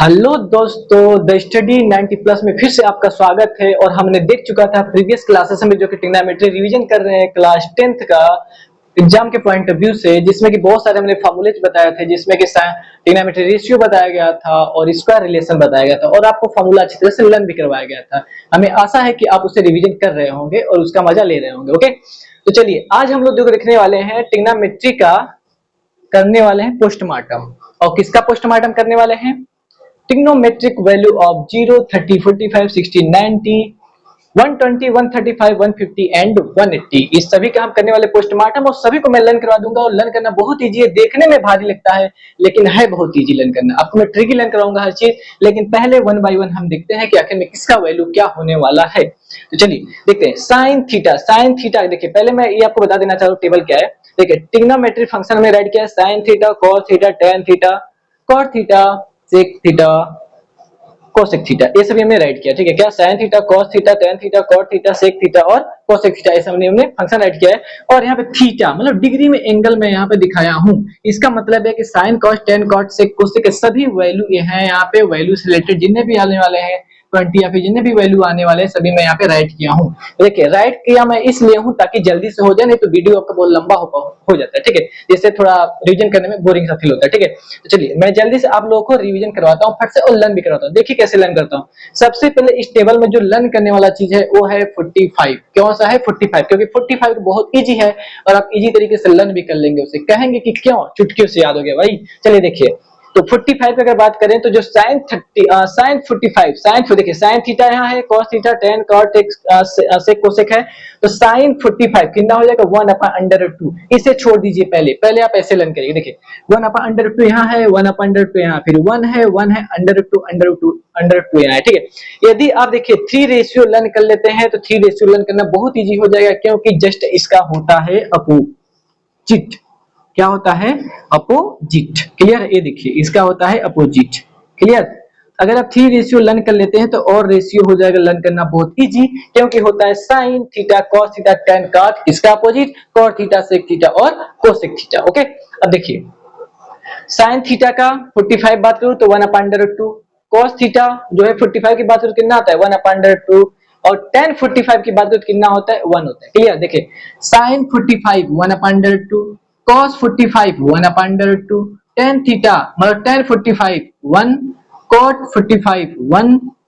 Hello दोस्तों, the study 90 plus में फिर से आपका स्वागत है। और हमने देख चुका था प्रीवियस क्लासेस में जो कि ट्रिग्नोमेट्री रिवीजन कर रहे हैं क्लास 10th का एग्जाम के पॉइंट ऑफ व्यू से, जिसमें कि बहुत सारे हमने फॉर्मूलेज बताए थे, जिसमें कि ट्रिग्नोमेट्री रेशियो बताया गया था और स्क्वायर रिलेशन बताया गया था और आपको फॉर्मूला अच्छी तरह से लर्न भी करवाया गया था। हमें आशा है कि आप उसे रिविजन कर रहे होंगे और उसका मजा ले रहे होंगे। ओके, तो चलिए आज हम लोग जो देखने वाले हैं ट्रिग्नोमेट्री का करने वाले हैं पोस्टमार्टम। और किसका पोस्टमार्टम करने वाले हैं? Trigonometric value of 0, 30, 45, 60, 90, 120, 135, 150 and 180। इस सभी का हम करने वाले पोस्टमार्टम और सभी को मैं लर्न करवा दूंगा। और लर्न करना बहुत इजी है, देखने में भारी लगता है लेकिन है बहुत इजी लर्न करना। आपको मैं ट्रिकी लर्न कराऊंगा हर चीज, लेकिन पहले वन बाय वन हम देखते हैं कि आखिर में किसका वैल्यू क्या होने वाला है। तो चलिए देखते हैं साइन थीटा। साइन थीटा देखिए, पहले मैं ये आपको बता देना चाहूँ टेबल क्या है। देखिए ट्रिग्नोमेट्रिक फंक्शन में राइट किया है sine theta, cos theta, tan theta, cot theta, sec theta, cosec theta. ये सभी हमने राइट किया। ठीक है, क्या sine theta, cos theta, tan theta, cot theta, sec theta और कोसेक थीटा, ऐसे हमने फंक्शन राइट किया है। और यहाँ पे थीटा मतलब डिग्री में एंगल में यहाँ पे दिखाया हूँ। इसका मतलब है कि साइन, कॉस, टेन, कॉट, सेक, कोसेक सभी वैल्यू ये है यहाँ पे, वैल्यू से रिलेटेड जितने भी आने वाले हैं 20 या फिर जितने भी वैल्यू आने वाले हैं सभी मैं यहाँ पे राइट किया हूँ। देखिए राइट किया मैं इसलिए हूँ ताकि जल्दी से हो जाए, नहीं तो वीडियो आपका बहुत लंबा हो जाता है। ठीक है, जिससे थोड़ा रिवीजन करने में बोरिंग सा फील होता है। ठीक है, तो चलिए मैं जल्दी से आप लोगों को रिवीजन करवाता हूँ फट से और लर्न भी करवाता हूँ। देखिए कैसे लर्न करता हूँ। सबसे पहले इस टेबल में जो लर्न करने वाला चीज है वो है 45। क्यों सा है 45? क्योंकि 45 बहुत इजी है और आप इजी तरीके से लर्न भी कर लेंगे। उसे कहेंगे कि क्यों, चुटकियों से याद हो गया भाई। चलिए देखिए, तो 45 अगर बात करें तो जो साइन 45 साइन, देखिए साइन थीटा यहाँ है, कॉस थीटा, टेन, कॉट, सेक, कोसेक है। तो साइन 45 कितना हो जाएगा 1/√2। इसे छोड़ दीजिए, पहले आप ऐसे लर्न करिए। देखिए 1/√2 यहाँ है, 1/√2 यहाँ, फिर 1 है √2 यहाँ है। ठीक है, यदि आप देखिए 3 रेशियो लर्न कर लेते हैं तो 3 रेशियो लर्न करना बहुत इजी हो जाएगा, क्योंकि जस्ट इसका होता है अपोजिट। क्या होता है? अपोजिट। क्लियर? ये देखिए इसका होता है अपोजिट। क्लियर? अगर आप 3 रेशियो लर्न कर लेते हैं तो और रेशियो हो जाएगा लर्न करना बहुत इजी, क्योंकि होता है sine theta, cos theta, tan cot, इसका opposite cot theta, sec theta और कोसेक थीटा। ओके, अब देखिए साइन थीटा का 45 बात करूं तो 1/√2, कॉस थीटा जो है 45 की बात करूं कितना आता है 1/√2, और टेन 45 की बात करूं तो कितना होता है 1 होता है। क्लियर? देखिए साइन 45 1/√2, cos 45 1/√2, tan थीटा मतलब tan 45 1, cot 45 1,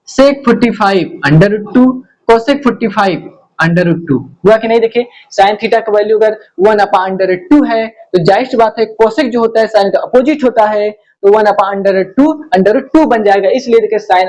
sec 45 √2, cosec 45 √2। हुआ कि नहीं? देखिए sin थीटा का वैल्यू अगर 1/√2 है तो जाहिर सी बात है कोसेक जो होता है sin का अपोजिट होता है, तो 1/√2 बन जाएगा। इसलिए देखिए sin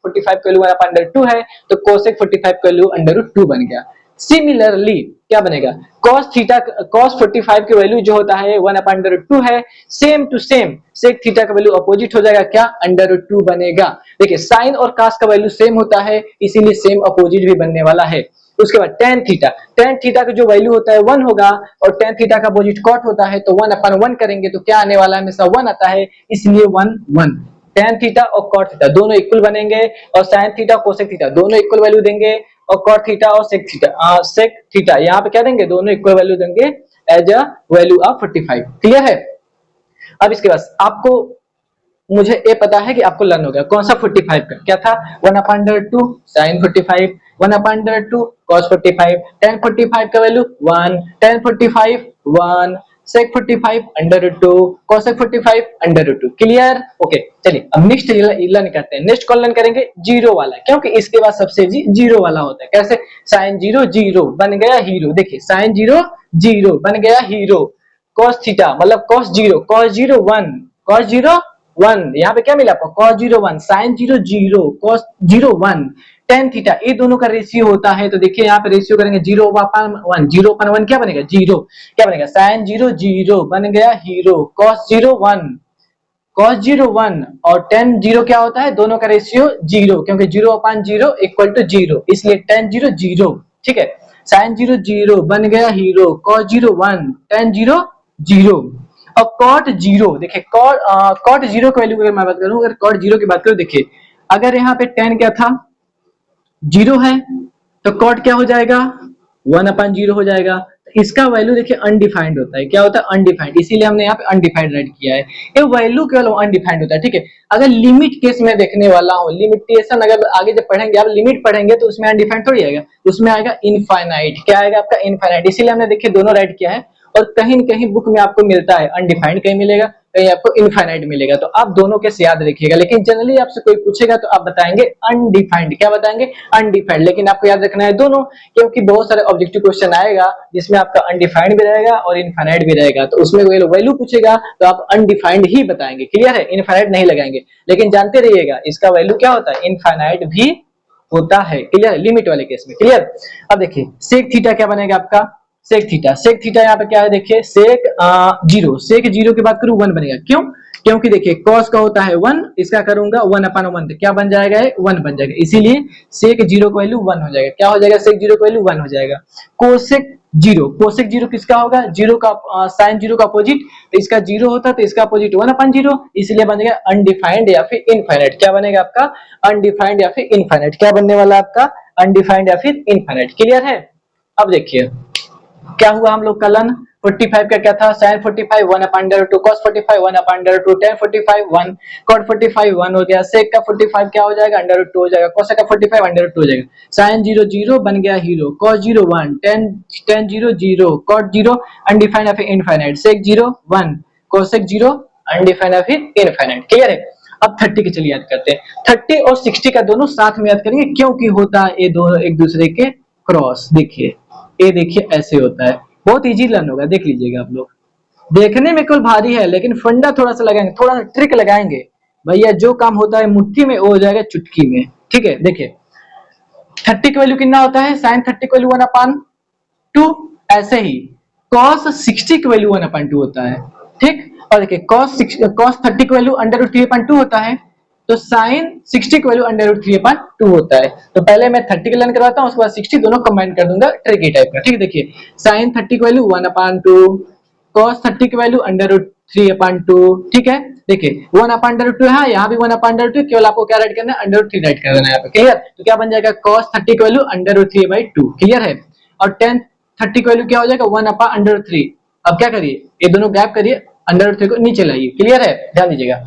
45 का वैल्यू 1/√2 है तो cosec 45 का वैल्यू √2 बन गया। सिमिलरली क्या बनेगा, cos थीटा, cos 45 की वैल्यू जो होता है 1/√2 है, same to same sec theta का वैल्यू अपोजिट हो जाएगा, क्या √2 बनेगा। देखिए sin और cos का वैल्यू सेम होता है, इसीलिए सेम अपोजिट भी बनने वाला है। उसके बाद tan थीटा का जो वैल्यू होता है 1 होगा और tan थीटा का अपोजिट cot होता है, तो 1/1 करेंगे तो क्या आने वाला है, हमेशा 1 आता है, इसलिए 1 1। tan थीटा और cot थीटा दोनों इक्वल बनेंगे और sin थीटा कोसेक थीटा दोनों इक्वल वैल्यू देंगे, और cot थीटा और sec थीटा यहाँ पे क्या देंगे, दोनों इक्वल वैल्यू देंगे as a value of 45। Clear है? अब इसके बाद आपको, मुझे ये पता है कि आपको लर्न हो गया कौन सा 45 का क्या था, 1/√2 sin 45, 1/√2 cos 45, tan 45 का value 1, tan 45 1, sec 45 √2, cosec 45 √2। Clear? Okay, चलिए अब नेक्स्ट लर्न करते हैं। नेक्स्ट कौन लर्न करेंगे? जीरो वाला, क्योंकि इसके बाद सबसे जीरो वाला होता है। कैसे? sin 0 0 बन गया हीरो। देखिए sin 0 0 बन गया हीरो, cos थीटा मतलब cos 0 1, cos 0 1, यहाँ पे क्या मिला आपको cos 0 1, sin 0 0, cos 0 1, tan theta, ये दोनों का रेशियो होता है। तो देखिए यहाँ पे रेशियो करेंगे 0/1, 0/1 क्या बनेगा 0, क्या बनेगा sin 0 0 बन गया हीरो, cos 0 1, cos 0 1 और tan 0 क्या होता है, दोनों का रेशियो 0, क्योंकि 0/0 इक्वल टू 0, इसलिए tan 0 0। ठीक है, sin 0 0 बन गया हीरो, cos 0 1, tan 0 0। अब cot 0, देखिए cot 0 की वैल्यू अगर मैं बात करूं, अगर cot 0 की बात करूं, देखिए अगर यहाँ पे tan क्या था 0 है तो cot क्या हो जाएगा 1/0 हो जाएगा। इसका वैल्यू देखिए अनडिफाइंड होता है। क्या होता है? अनडिफाइंड, इसीलिए हमने यहाँ पे अनडिफाइंड राइट किया है। ये वैल्यू केवल अनडिफाइंड होता है, ठीक है। अगर लिमिट केस में देखने वाला हूँ, लिमिटेशन अगर आगे जब पढ़ेंगे आप लिमिट पढ़ेंगे तो उसमें अनडिफाइंड थोड़ी आएगा, उसमें आएगा इनफाइनाइट। क्या आएगा आपका? इनफाइनाइट। इसीलिए हमने देखिए दोनों राइट किया है। और कहीं न कहीं बुक में आपको मिलता है अनडिफाइंड, कहीं मिलेगा, कहीं आपको इनफाइनाइट मिलेगा। तो आप दोनों केस याद रखिएगा। लेकिन जनरली आपसे कोई पूछेगा तो आप बताएंगे अनडिफाइंड। क्या बताएंगे? अनडिफाइंड। लेकिन आपको याद रखना है दोनों, क्योंकि बहुत सारे ऑब्जेक्टिव क्वेश्चन आएगा जिसमें आपका अनडिफाइंड भी रहेगा और इनफाइनाइट भी रहेगा। तो उसमें वैल्यू पूछेगा तो आप अनडिफाइंड ही बताएंगे। क्लियर है? इनफाइनाइट नहीं लगाएंगे। लेकिन जानते रहिएगा इसका वैल्यू क्या होता है? इनफाइनाइट भी होता है। क्लियर है? लिमिट वाले केस में। क्लियर? अब देखिए सेक थीटा क्या बनेगा आपका? सेक थीटा, सेक थीटा यहाँ पे क्या है देखिए, सेक जीरो, सेक जीरो की बात करूं 1 बनेगा। क्यों? क्योंकि देखिए कॉस का होता है 1, इसका करूंगा 1/1, क्या बन जाएगा? 1 बन जाएगा। इसीलिए सेक जीरो का वैल्यू 1 हो जाएगा। क्या हो जाएगा? सेक जीरो का वैल्यू 1 हो जाएगा। कोसेक जीरो, कोसेक जीरो किसका होगा? जीरो का साइन जीरो का अपोजिट, तो इसका जीरो होता है तो इसका अपोजिट 1/0, इसलिए बन जाएगा अनडिफाइंड या फिर इनफाइनाइट। क्या बनेगा आपका? अनडिफाइंड या फिर इनफाइनाइट। क्या बनने वाला आपका? अनडिफाइंड या फिर इनफाइनाइट। क्लियर है? अब देखिए क्या हुआ हम लोग का लन 45 का क्या था? sin 45 1/2, cos 45 1/2, tan 45 1, cot 45 1 हो गया। sec का 45 क्या हो जाएगा? √2 हो जाएगा। cos का 45 √2 हो जाएगा। sin 0 0 बन गया hero, cos 0 1, tan 0 0, cot 0 undefined या फिर इनफाइनाइट, sec 0 1, cosec 0 अनडिफाइंड या फिर इनफाइनाइट। क्लियर है? अब 30 के चलिए याद करते हैं। 30 और 60 का दोनों साथ में याद करेंगे, क्योंकि होता है ये दोनों एक दूसरे के क्रॉस। देखिए ये देखिए ऐसे होता है, बहुत इजी लर्न होगा, देख लीजिएगा आप लोग। देखने में कुल भारी है लेकिन फंडा थोड़ा सा लगाएंगे, थोड़ा सा ट्रिक लगाएंगे भैया, जो काम होता है मुट्ठी में वो हो जाएगा चुटकी में। ठीक है? देखिए 30 की वैल्यू कितना होता है? sin 30 की वैल्यू 1/2। ऐसे ही cos 60 की वैल्यू 1/2 होता है। ठीक? और देखिए cos 30 की वैल्यू √3/2 होता है, तो sin 60 की वैल्यू √3/2 होता है। तो पहले मैं 30 का लर्न करवाता हूं, उसके बाद 60 दोनों कंबाइन कर दूंगा ट्रिकी टाइप का। ठीक है? देखिए sin 30 की वैल्यू 1/2, cos 30 की वैल्यू √3/2। ठीक है? देखिए 1/2 है, यहाँ भी 1/2, केवल आपको क्या राइट करना है? √3 राइट कर देना है यहाँ पे। क्लियर? तो क्या बन जाएगा? cos 30 की वैल्यू √3/2। क्लियर है? और tan 30 की वैल्यू क्या हो जाएगा? 1/3। अब क्या करिए, ये दोनों गैप करिए, √3 को नीचे लाइए। क्लियर है? ध्यान दीजिएगा।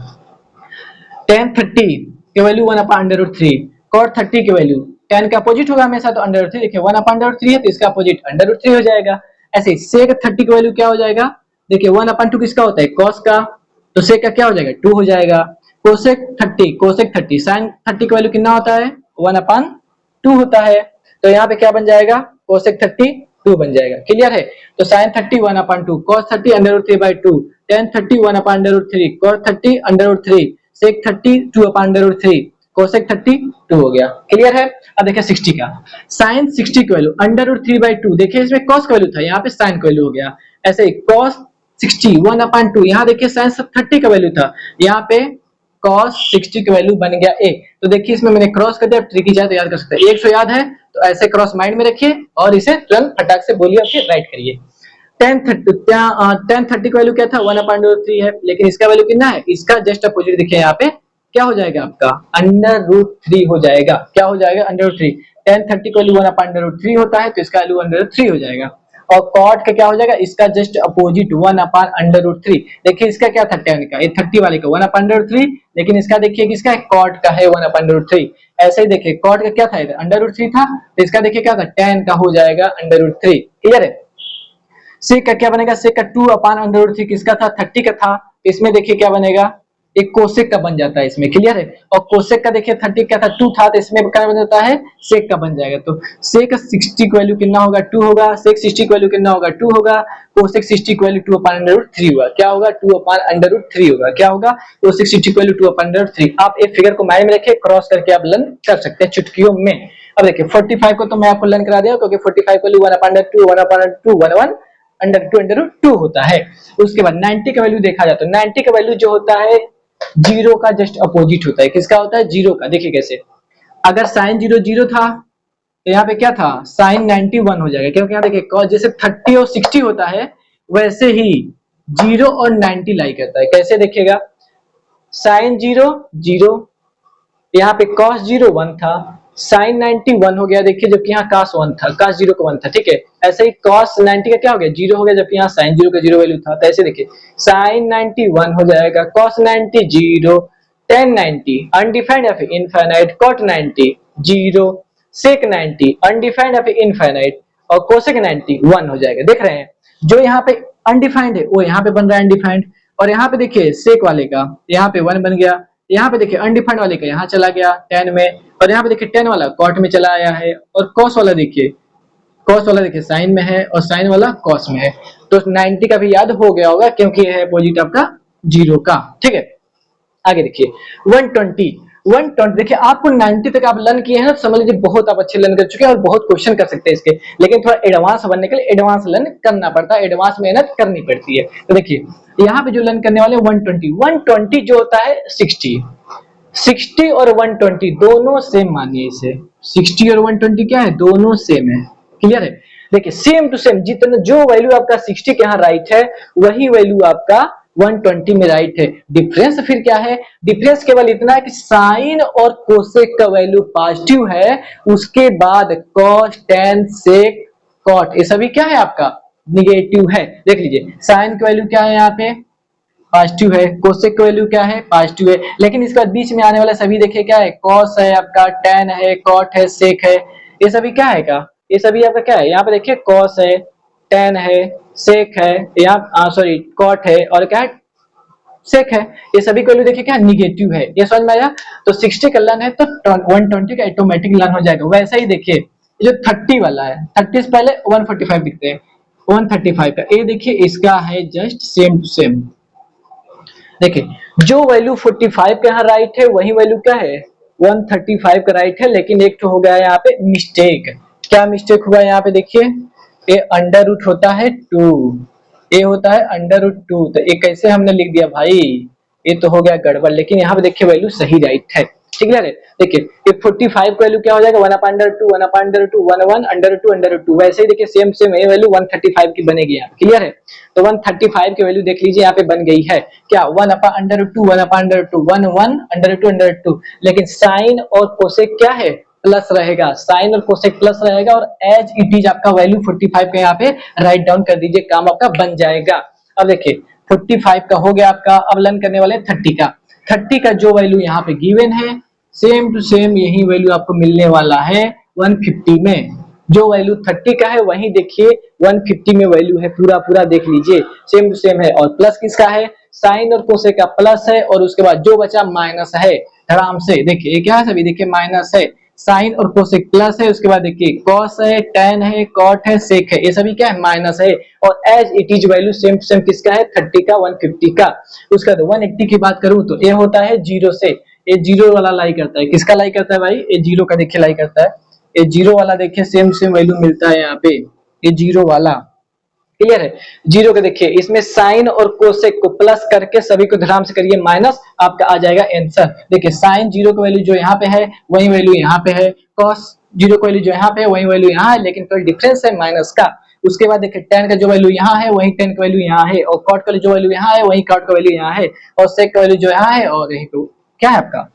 tan 30 की वैल्यू 1/3, cot 30 की वैल्यू, tan का अपोजिट होगा हमेशा, तो √3। देखिए 1/3 है तो इसका अपोजिट √3 हो जाएगा। ऐसे ही sec 30 की वैल्यू क्या हो जाएगा? देखिए 1/2 किसका होता है? cos का, तो sec का क्या हो जाएगा? 2 हो जाएगा। cosec 30, sin 30 की वैल्यू कितना होता है? 1/2 होता है। तो यहाँ पे क्या बन जाएगा? cosec 30 2 बन जाएगा। क्लियर है? तो sin 30 1/2, cos 30 √3/2, tan 30 1/3, cot 30 √3, sec 30 2/3, cosec 30 2 हो गया। क्लियर है? अब देखिए 60 का, sin 60 की वैल्यू √3/2, देखिए इसमें cos का वैल्यू था, यहाँ पे sin का वैल्यू हो गया। ऐसे ही cos 60 1/2, यहाँ देखिए sin 30 का वैल्यू था, यहाँ पे cos 60 की वैल्यू बन गया 1। तो देखिए इसमें मैंने क्रॉस कर दिया, ट्रिकी चाहे तो याद कर सकते हैं। 100 याद है तो ऐसे क्रॉस माइंड में रखिए और इसे तुरंत फटाक से बोलिए और फिर राइट करिए। tan 30 का वैल्यू क्या था? 1/3 है, लेकिन इसका वैल्यू कितना है? इसका जस्ट अपोजिट देखिए यहाँ पे क्या हो जाएगा आपका? √3 हो जाएगा। क्या हो जाएगा? √3। tan 30 का वैल्यू 1/3 होता है तो इसका वैल्यू √3 हो जाएगा। और cot का क्या हो जाएगा? इसका जस्ट अपोजिट 1/3। देखिए इसका क्या था? tan का, ये 30 वाले का 1/3, लेकिन इसका देखिए किसका है? cot का है 1/3। ऐसे ही देखिए cot का क्या था? √3 था, तो इसका देखिए क्या था? tan का हो जाएगा √3। क्लियर है? sec का क्या बनेगा? sec का 2/√3 किसका था? 30 का था, इसमें देखिए क्या बनेगा? एक कोसेक का बन जाता है इसमें। क्लियर है? और कोसेक का देखिए 30 क्या था? 2 था, तो इसमें क्या बन जाता है? सेक का बन जाएगा। तो सेक 60 की वैल्यू कितना होगा? 2 होगा। सेक 60 की वैल्यू कितना होगा? 2 होगा। कोसेक 60 की वैल्यू 2/√3 होगा। क्या होगा? 2/√3 होगा। क्या होगा? कोसेक 60 की वैल्यू 2/√3। आप एक फिगर को माइंड में रखिए, क्रॉस करके आप लर्न कर सकते हैं चुटकियों में। अब देखिए 45 को तो मैं आपको लर्न करा दिया, क्योंकि 45 की वैल्यू 1/2 1/2 1/2 होता है। उसके बाद 90 का वैल्यू देखा जाए तो 90 का वैल्यू जो होता है जीरो का जस्ट अपोजिट होता है। किसका होता है? जीरो का। देखिए कैसे, अगर साइन 0 0 था तो यहाँ पे क्या था? साइन 91 हो जाएगा, क्योंकि यहाँ देखिए जैसे 30 और 60 होता है वैसे ही 0 और 90 लाई करता है। कैसे देखिएगा? साइन 0 0, यहाँ पे cos 0 1 था, साइन 90 1 हो गया देखिए, जबकि यहाँ cos 1 था, cos 0 का 1 था, ठीक है। ऐसे ही cos 90 का क्या हो गया 0 हो गया, जबकि यहाँ sin 0 का 0 वैल्यू था। तो ऐसे देखिए sin 90 1 हो जाएगा, cos 90 0, tan 90 अनडिफाइंड या फिर इनफाइनाइट, cot 90 0, sec 90 अनडिफाइंड या फिर इनफाइनाइट, और cosec 90 1 हो जाएगा। देख रहे हैं जो यहाँ पे अनडिफाइंड है वो यहाँ पे बन रहा है अनडिफाइंड, और यहाँ पे देखिए सेक वाले का यहाँ पे 1 बन गया, यहाँ पे देखिए अनडिफाइंड वाले का यहाँ चला गया tan में, और यहाँ पे देखिए tan वाला cot में चला आया है, और cos वाला देखिए sin में है, और sin वाला cos में है। तो 90 का भी याद हो गया होगा क्योंकि यह है अपोजिट आपका 0 का, ठीक है। आगे देखिए 120 देखिए आपको 90 तक आप लर्न किए हैं ना, तो समझ लीजिए बहुत आप अच्छे लर्न कर चुके हैं और बहुत क्वेश्चन कर सकते हैं इसके, लेकिन थोड़ा एडवांस बनने के लिए एडवांस लर्न करना पड़ता है, एडवांस मेहनत करनी पड़ती है। तो देखिए यहाँ पे जो लर्न करने वाले 120 जो होता है 60 और 120 दोनों सेम मानिए इसे, 60 और 120 क्या है दोनों सेम है, क्लियर है। देखिए सेम टू सेम, जितना जो वैल्यू आपका 60 के यहाँ राइट है वही वैल्यू आपका 120 में राइट है। डिफरेंस फिर क्या है, डिफरेंस केवल इतना है कि साइन और कोसेक का वैल्यू पॉजिटिव है, उसके बाद cos tan sec cot ये सभी क्या है आपका निगेटिव है। देख लीजिए साइन की वैल्यू क्या है यहाँ पे पॉजिटिव है, कोसेक की वैल्यू क्या है पॉजिटिव है, लेकिन इसके बाद बीच में आने वाला सभी देखिए क्या है cos है आपका, tan है, cot है, sec है, ये सभी क्या है का, ये सभी आपका क्या है, यहाँ पे देखिए cos है, tan है, sec है, यहाँ सॉरी cot है, और क्या है sec है, ये सभी वैल्यू देखिए क्या निगेटिव है। ये समझ में आया। तो 60 का लर्न है तो 120 का ऑटोमेटिक लर्न हो जाएगा। वैसे ही देखिए जो 30 वाला है, 30 से पहले 145 दिखते हैं, 135 का ये देखिए इसका है जस्ट सेम टू सेम। देखिए जो वैल्यू 45 का यहाँ राइट है वही वैल्यू क्या है 135 का राइट है, लेकिन एक तो हो गया यहाँ पे मिस्टेक। क्या मिस्टेक हुआ यहाँ पे देखिए, ये अंडर रूट होता है 2, ये होता है अंडर रूट 2, तो ये कैसे हमने लिख दिया भाई, ये तो हो गया गड़बड़। लेकिन यहाँ पे देखिए वैल्यू सही राइट है, ठीक है। देखिए ये 45 का वैल्यू क्या हो जाएगा 1/2 1/2 1/2 वैसे ही देखिए सेम सेम ये वैल्यू 135 की बनेगी यहाँ, क्लियर है। तो 135 की वैल्यू देख लीजिए यहाँ पे बन गई है क्या 1/2 1/2 लेकिन साइन और कोसेक क्या है प्लस रहेगा, साइन और कोसेक प्लस रहेगा, और एज इट इज आपका वैल्यू 45 का यहाँ पे राइट डाउन कर दीजिए, काम आपका बन जाएगा। अब देखिए 45 का हो गया आपका, अब लर्न करने वाले 30 का जो वैल्यू यहाँ पे गिवन है सेम टू सेम यही वैल्यू आपको मिलने वाला है 150 में। जो वैल्यू 30 का है वही देखिए 150 में वैल्यू है, पूरा पूरा देख लीजिए सेम टू सेम है, और प्लस किसका है साइन और कोसेक का प्लस है, और उसके बाद जो बचा माइनस है। आराम से देखिए ये क्या है सभी देखिए माइनस है, साइन और कोसेक प्लस है, उसके बाद देखिए कॉस है, tan है, कॉट है, सेक है, ये सभी क्या है माइनस है, और as it is value same to same किसका है 30 का 150 का। उसका 180 की बात करूं तो ये होता है 0 से, ये 0 वाला लाई करता है, किसका लाई करता है भाई ये 0 का देखिए लाई करता है, ये 0 वाला देखिए सेम सेम वैल्यू मिलता है यहाँ पे, ये 0 वाला क्लियर है। 0 का देखिए इसमें साइन और कोसेक को प्लस करके सभी को ध्यान से करिए माइनस, आपका आ जाएगा आंसर। देखिए साइन 0 का वैल्यू जो यहाँ पे है वही वैल्यू यहाँ पे है, कॉस 0 का वैल्यू जो यहाँ पे है वही वैल्यू यहाँ है, लेकिन कोई डिफरेंस है माइनस का। उसके बाद देखिए tan का जो वैल्यू यहाँ है वही tan का वैल्यू यहाँ है, और कॉट का जो वैल्यू यहाँ है वही कॉट का वैल्यू यहाँ है, और सेक का वैल्यू जो यहाँ है, और यही तो क्या है आपका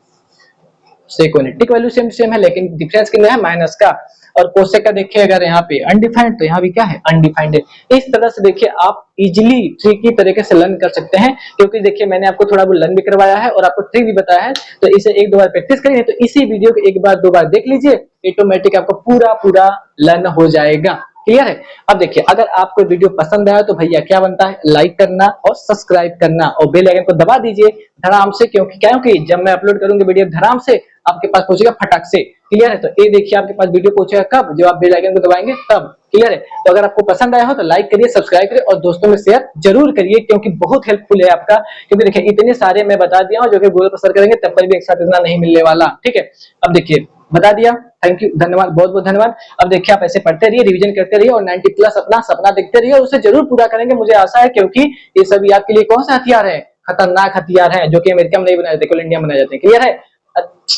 सेकोनेटिक वैल्यू सेम सेम है, लेकिन डिफरेंस कितना है माइनस का। और कोसेक का देखिए अगर यहाँ पे अनडिफाइंड तो यहाँ भी क्या है अनडिफाइंड है। इस तरह से देखिए आप इजीली ट्रिक की तरीके से लर्न कर सकते हैं, क्योंकि देखिए मैंने आपको थोड़ा बहुत लर्न भी करवाया है और आपको ट्रिक भी बताया है, तो इसे एक दो बार प्रैक्टिस करिए, तो इसी वीडियो को एक बार दो बार देख लीजिए, ऑटोमेटिक आपको पूरा पूरा लर्न हो जाएगा, क्लियर है। अब देखिए अगर आपको वीडियो पसंद आया तो भैया क्या बनता है लाइक करना और सब्सक्राइब करना, और बेल आइकन को दबा दीजिए धड़ाम से, क्योंकि जब मैं अपलोड करूंगा वीडियो धड़ाम से आपके पास पहुंचेगा फटाक से, क्लियर है। तो ये देखिए आपके पास वीडियो पहुंचेगा कब, जब आप बेल आइकन को दबाएंगे तब, क्लियर है। तो अगर आपको पसंद आया हो तो लाइक करिए, सब्सक्राइब करिए और दोस्तों में शेयर जरूर करिए, क्योंकि बहुत हेल्पफुल है आपका। क्योंकि देखिए इतने सारे मैं बता दिया हूं जो कि गूगल पर सर्च करेंगे तब पर भी एक साथ इतना नहीं मिलने वाला, ठीक है। अब देखिए बता दिया, थैंक यू, धन्यवाद, बहुत बहुत धन्यवाद। अब देखिए आप ऐसे पढ़ते रहिए, रिवीजन करते रहिए और 90 प्लस अपना सपना देखते रहिए, और उसे जरूर पूरा करेंगे मुझे आशा है, क्योंकि ये सभी आपके लिए कौन सा हथियार है, खतरनाक हथियार है, जो कि अमेरिका में नहीं बनाए जाते, केवल इंडिया में बनाए जाते हैं, क्लियर है।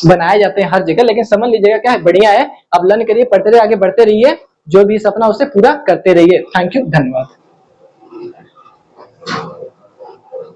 बनाए जाते हैं हर जगह, लेकिन समझ लीजिएगा क्या है बढ़िया है। अब लर्न करिए, पढ़ते रहिए, आगे बढ़ते रहिए, जो भी सपना उसे पूरा करते रहिए। थैंक यू, धन्यवाद।